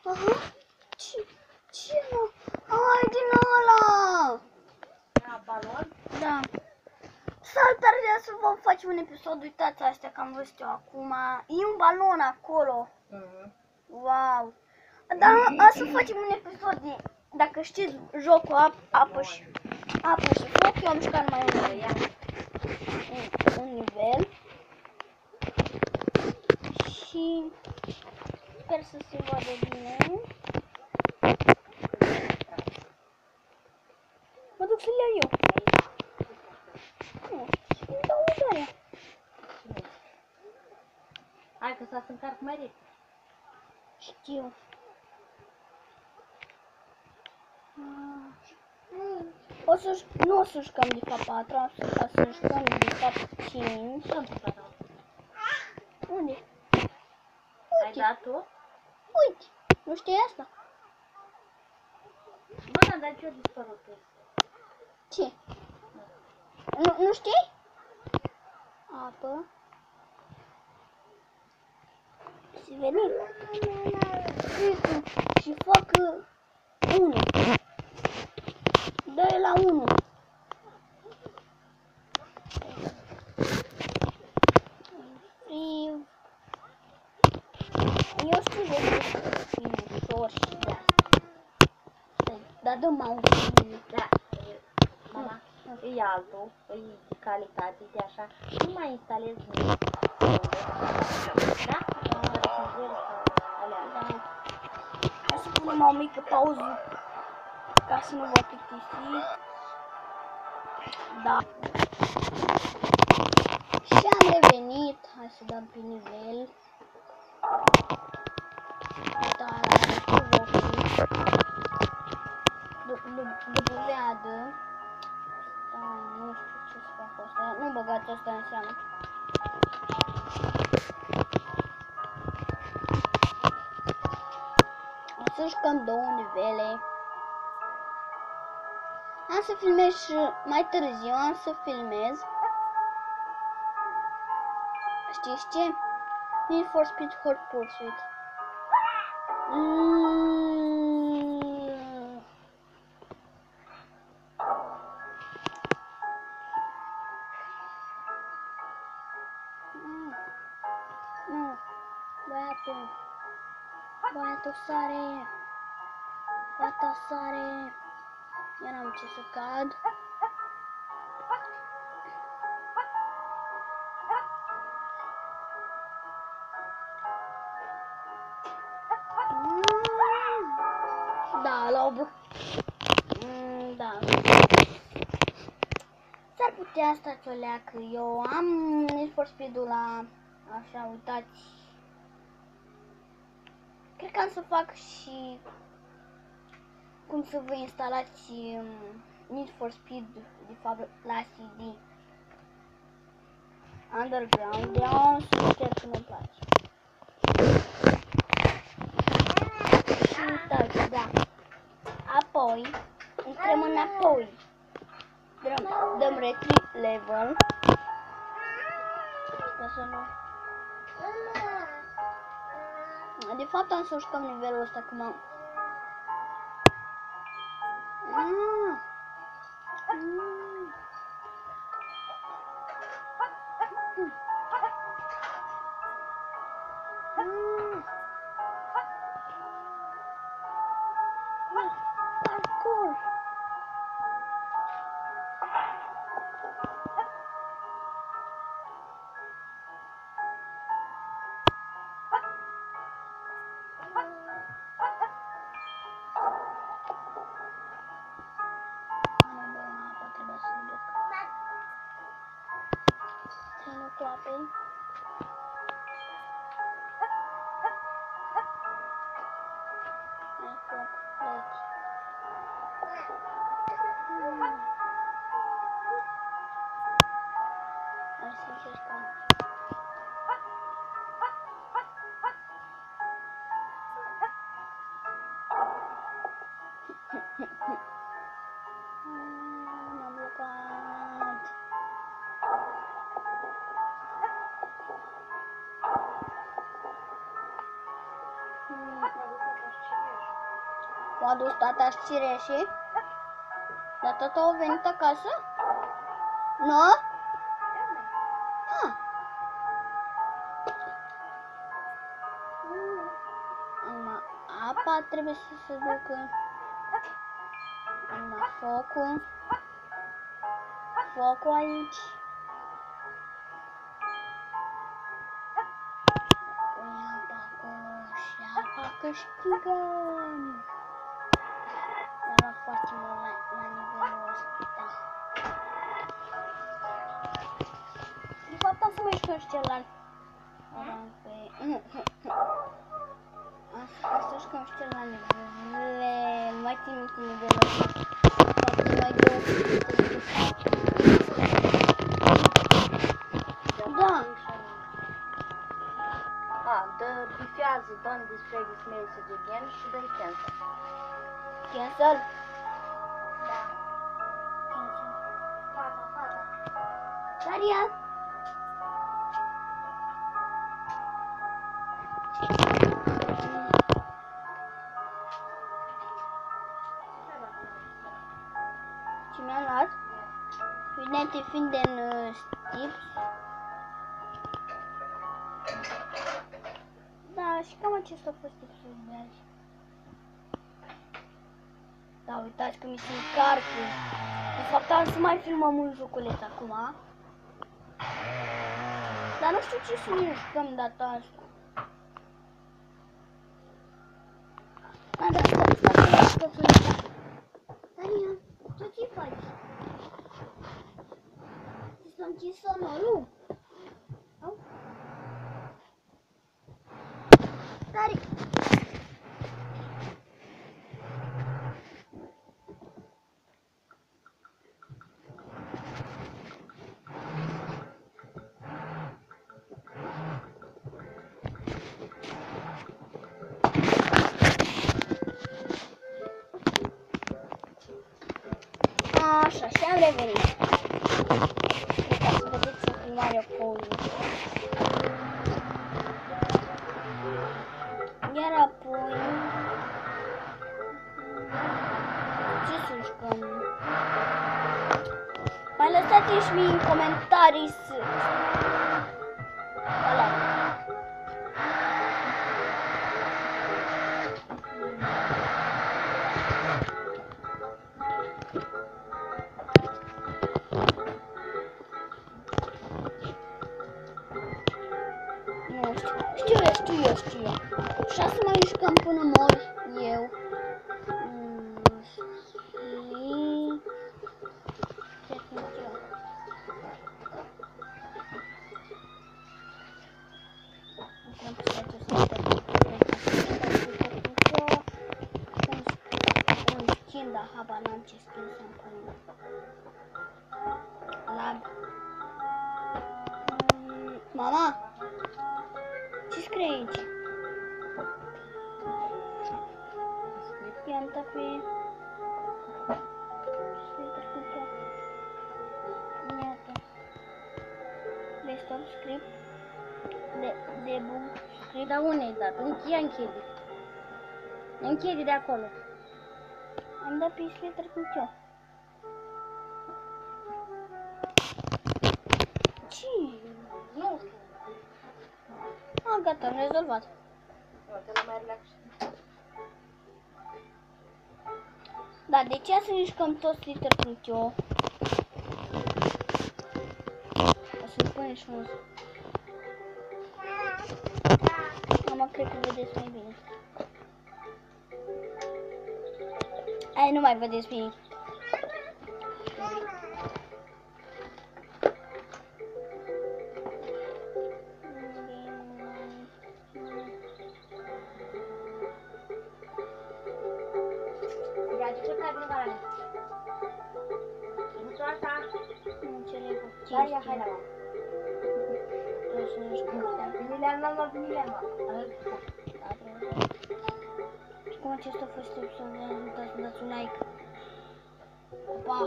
Aha. Ce mă? Ai din ăla! Da, balon? Da. Salutare, să vă facem un episod, uitați astea că am văzut eu acum. E un balon acolo. Wow. Dar o să facem un episod de, dacă știți jocul apă și foc, eu am jucat mai un nivel. Și sper să se vadă bine. Mă duc să le iau eu. Nu, îmi dau udarea. Hai că s-a să încarc mai repede. Știu. Nu o să jucăm de fapt 4, o să jucăm de fapt 5. Unde? Ai dat tu? Uite, nu știi asta? Bă, da, dar ce-a dispărut? Ce? Nu știi? Apă. Și veni. Și fac 1. Dă la 1. Eu știu de ușor și de asta. Dar dă mouse. Da. Mama, e altul, e de calitate, de așa. Nu mai instalez nimic. Da? Care sunt ele sau alea. Da. Hai să punem o mică pauză ca să nu vă plictisiți. Da. Și am revenit. Hai să dăm pe nivel. Da, la după veadă. Da, nu știu ce să fac cu asta. Nu băgați asta în seamă. O să jucăm 2 nivele. Am să filmez și mai târziu, am să filmez. Știți ce? Need for Speed Hot Pursuit. Nu, băiatul sare. Gata, sare. Eu n-am ce să cad. Da, la obru. Da. S-ar putea stați o leacă. Eu am Need for Speed-ul la... Așa, uitați. Cred că am să fac și... Cum să vă instalați Need for Speed, de fapt, la CD. Underground. Eu să chiar că nu-mi place. Și uitați, da. Apoi, intrăm înapoi. Dăm retry level. Ca să nu... De fapt am să jucăm nivelul ăsta că m-am... Parkour. Clapping. M-am blocat. O adus tata și cireșii. Dar tata a venit acasă? Nu? Ah. Acum apa trebuie să se ducă. Acum focul. Focul aici. Pui apa acolo și apa câștigăm. Era foarte mult la nivelul ăsta. De fapt am să mai jucăm și celălalt. Asta jucăm și celălalt nivel. Mai țin minte nivelul ăsta. Poate mai greu. Da. Bifează, don't display this message again și dă-i cancel. Cancel? Da. Cancel. Fata. Daria? Ce mi-a luat? Uite, fiind în tips. Da, și cam acesta a fost tipsul de azi. Da, uitați că mi se încarcă. De fapt, am să mai filmăm un joculeț acum. Dar nu știu ce să ne jucăm data asta. Da, stai. Daria, tu ce faci? Ți s-a închis sonorul? Au? Daria. Așa, și am revenit. Ca să vedeți în filmarea pauză. Iar apoi... Ce să jucăm? Mai lăsați-mi și mie în comentarii să... Ăla. Știu eu. Și să mai jucăm până mor eu. Da, habar n-am ce skin să-mi pun. Lag. Mama! Ce scrie aici? Ianta pe... Iată. Desktop script. Debug script. Dar unde ai dat? Închide. Închide de acolo. Am dat pe Slater cu eu. Ce? Nu știu. Ah, gata, am rezolvat. Nu, te mai relax. Da, de ce să ne jucăm tot Slater cu eu? O să-l pune și mult. Mama, cred că vedeți mai bine. Ai, nu mai vedeți bine. Nu înțeleg o chestie. Hai la mama. Trebuie să ne jucăm. Vinile, mama. Și cum acesta a fost episodul, nu uitați să dați un like. Pa!